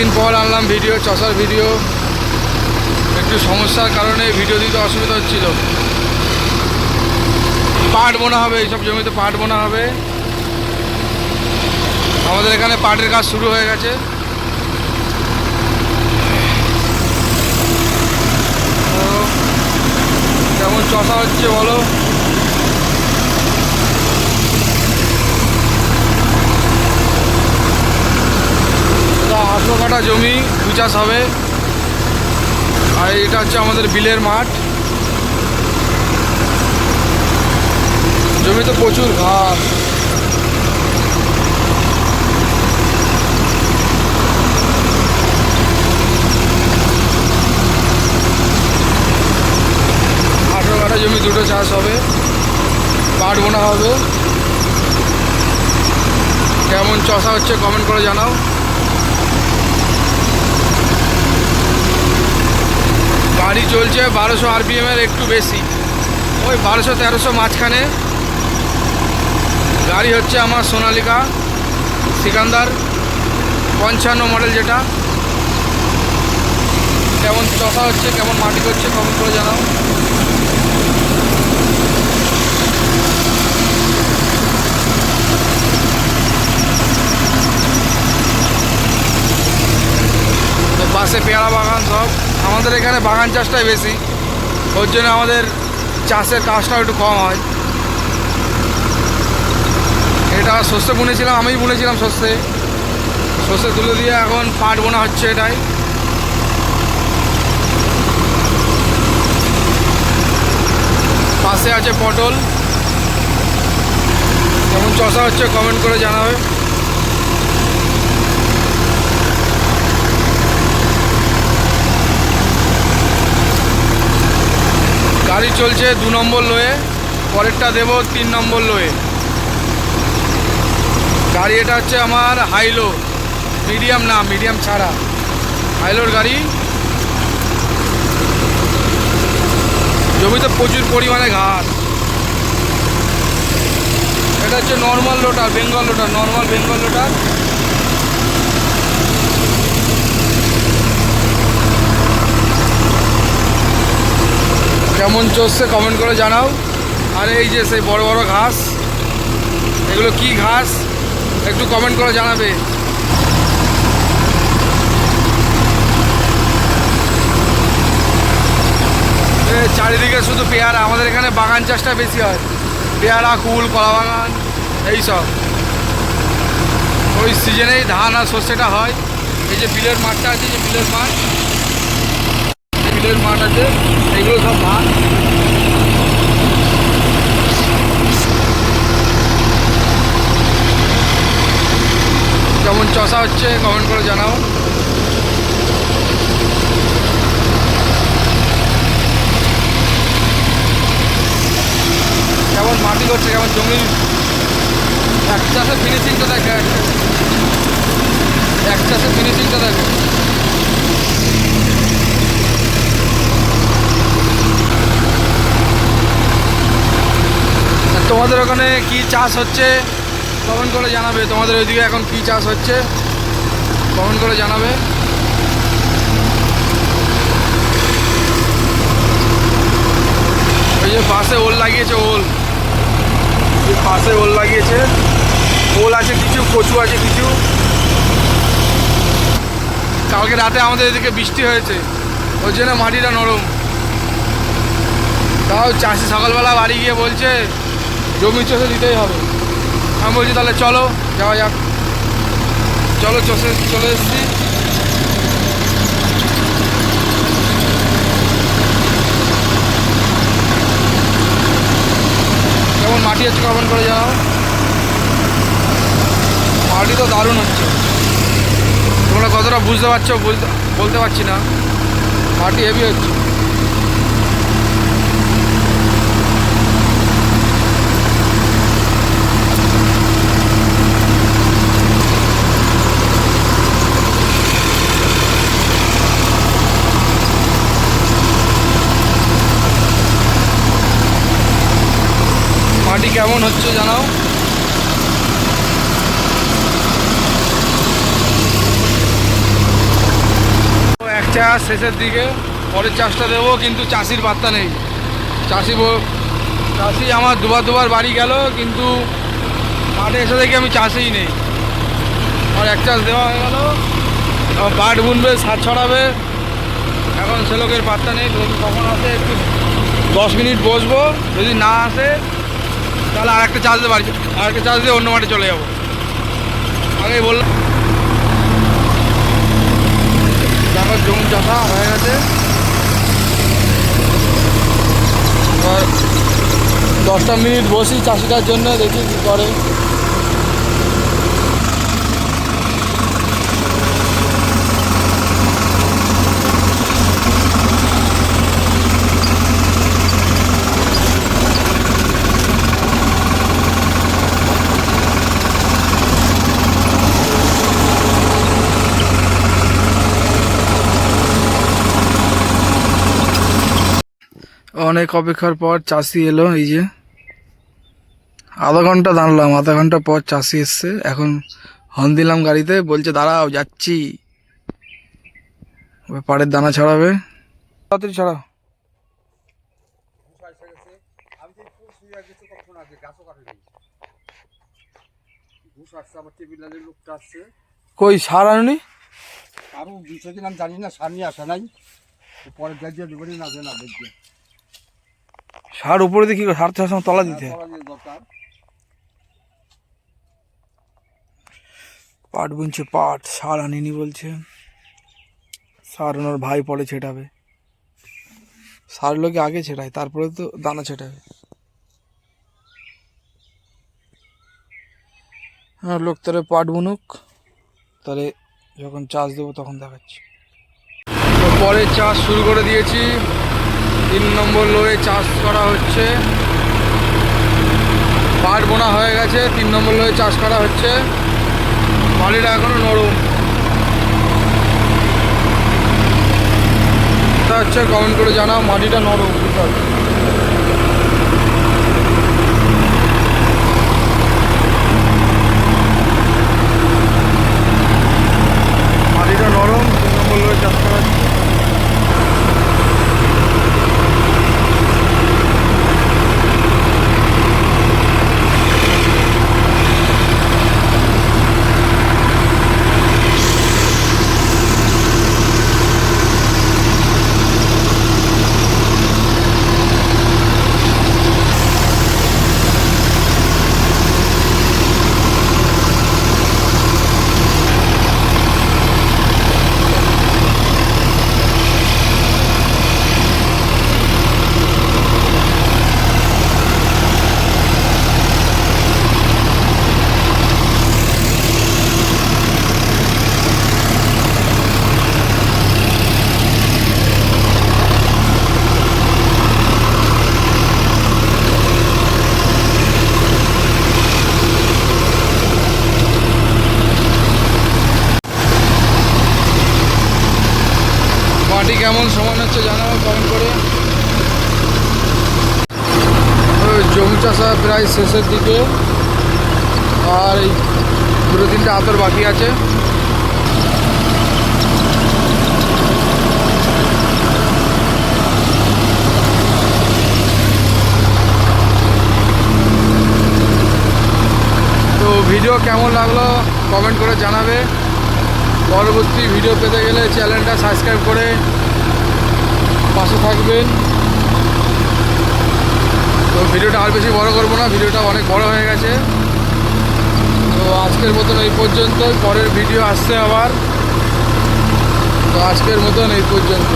অনেকদিন পর আনলাম ভিডিও, চষার ভিডিও। একটু সমস্যার কারণে ভিডিও দিতে অসুবিধা হচ্ছিল। পাট বোনা হবে, এইসব জমিতে পাট বোনা হবে। আমাদের এখানে পাটের কাজ শুরু হয়ে গেছে। কেমন চষা হচ্ছে বলো। 800 কাঠা জমি, 2 চাষ হবে। আর এটা হচ্ছে আমাদের বিলের মাঠ। জমিতে প্রচুর ঘাস। জমি 2টো চাষ হবে, পাট বোনা হবে। কেমন চষা হচ্ছে কমেন্ট করে জানাও। গাড়ি চলছে 1200 RPM এর একটু বেশি, ওই 1200-1300 মাঝখানে। গাড়ি হচ্ছে আমার সোনালিকা সিকান্দার 55 মডেল, যেটা। কেমন চষা হচ্ছে, কেমন মাটি করছে কমেন্ট করে জানাও। পাশে পেয়ারা বাগান সব। আমাদের এখানে বাগান চাষটাই বেশি, ওর জন্য আমাদের চাষের কাজটা একটু কম হয়। এটা সর্ষে বুনেছিলাম, আমিই বুনেছিলাম সর্ষে তুলে দিয়ে এখন পাট বোনা হচ্ছে এটাই। পাশে আছে পটল। কেমন চষা হচ্ছে কমেন্ট করে জানাবে। গাড়ি চলছে 2 নম্বর লোয়ে, পরেরটা দেব 3 নম্বর লোয়ে। গাড়ি এটা হচ্ছে আমার হাইলো, মিডিয়াম না, মিডিয়াম ছাড়া হাইলোর গাড়ি। জমিতে প্রচুর পরিমাণে ঘাস। এটা হচ্ছে নর্মাল লোটার, বেঙ্গল লোটার, নর্মাল বেঙ্গল লোটার। কেমন চলছে কমেন্ট করে জানাও। আর এই যে সেই বড় বড় ঘাস, এগুলো কি ঘাস একটু কমেন্ট করে জানাবে। চারিদিকে শুধু পেয়ারা, আমাদের এখানে বাগান চাষটা বেশি হয়। পেয়ারা, কুল, কলা বাগান এইসব। ওই সিজনেই ধান আর সর্ষেটা হয়। এই যে বিলের মাঠটা আছে, যে বিলের মাঠ আছে, এইগুলো সব ধান। কেমন চষা হচ্ছে কমেন্ট করে জানাও। কেমন মাটি করছে, কেমন জমির এক চাষের ফিনিশিংটা দেখে, এক চাষের ফিনিশিংটা দেখে। তোমাদের ওখানে কি চাষ হচ্ছে কমেন্ট করে জানাবে। তোমাদের ওইদিকে এখন কি চাষ হচ্ছে কমেন্ট করে জানাবে। ওই যে পাশে ওল লাগিয়েছে, পাশে ওল লাগিয়েছে। ওল আছে কিছু, কচু আছে কিছু। কালকে রাতে আমাদের এদিকে বৃষ্টি হয়েছে, ওর জন্য মাটিটা নরম। তাও চাষি সকালবেলা বাড়ি গিয়ে বলছে জমি চষে দিতেই হবে। আমি বলছি তাহলে চলো যাওয়া যাক। চলো চলে এসেছি। কেমন মাটি হচ্ছে কমেন্ট করে যাও। মাটি তো দারুণ হচ্ছে, তোমরা কতটা বুঝতে পারছো বলতে পারছি না। মাটি হেভি হচ্ছে। মাটি কেমন হচ্ছে জানাও। চাষ শেষের দিকে, পরের চাষটা দেবো, কিন্তু চাষির পাত্তা নেই। চাষি আমার দুবার বাড়ি গেল, কিন্তু মাঠে এসে দেখি আমি চাষেই নেই। আর এক চাষ দেওয়া হয়ে গেল, পাট বুনবে, সার ছড়াবে, এখন সে লোকের পাত্তা নেই। যদি কখন আসে একটু 10 মিনিট বসবো, যদি না আসে তাহলে আর একটা চাষ দিয়ে বাড়ি, আর একটা চাষ দিয়ে অন্য মাঠে চলে যাবো। আগেই বললাম আমার জমি চাষা হয়ে গেছে। এবার 10টা মিনিট বসি চাষিটার জন্য, দেখি কী করে। অনেক অপেক্ষার পর চাষি এলো। এই যে আধা ঘন্টা দাঁড়ালাম, আধা ঘন্টা পর চাষি এসছে। এখন হর্ন দিলাম গাড়িতে, বলছে দাঁড়াও যাচ্ছি। পাড়ের দানা ছড়াবে, তাড়াতাড়ি ছড়াও। কই সার আনুনি? আরো বিষয় দিন আমি জানি না, সার নিয়ে আসা নাই, পরে দেখে দেবেন না যে না দেখবে সার উপরে দিয়ে কি করে? সার তো সময় তলা দিতে হয়। দরকার। পাট বুনছে, পাট সার আনিনি বলছে। সার ওনার ভাই পরে ছেটাবে। সার লোকে আগে ছেটায়, তারপরে তো দানা ছেটাবে। হ্যাঁ, লোক তাহলে পাট বুনুক, তাহলে যখন চাষ দেবো তখন দেখাচ্ছি। পরে চাষ শুরু করে দিয়েছি। 3 নম্বর লোয়ে চাষ করা হচ্ছে। পাট বোনা হয়ে গেছে, 3 নম্বর লোয়ে চাষ করা হচ্ছে। মাটিটা এখনো নরম। হচ্ছে কমেন্ট করে জানাও মাটিটা নরম বিশাল। মাটিটা নরম, 3 নম্বর লোয়ে চাষ করা হচ্ছে। মাটি কেমন সমান হচ্ছে জানাও কমেন্ট করে। জমি চাষা প্রায় শেষের দিকে, আর এই 2-3টা আতর বাকি আছে। তো ভিডিও কেমন লাগলো কমেন্ট করে জানাবে। পরবর্তী ভিডিও পেতে গেলে চ্যানেলটা সাবস্ক্রাইব করে পাশে থাকবেন। তো ভিডিওটা আর বেশি বড় করবো না, ভিডিওটা অনেক বড় হয়ে গেছে। তো আজকের মতন এই পর্যন্ত, পরের ভিডিও আসছে আবার। তো আজকের মতন এই পর্যন্ত।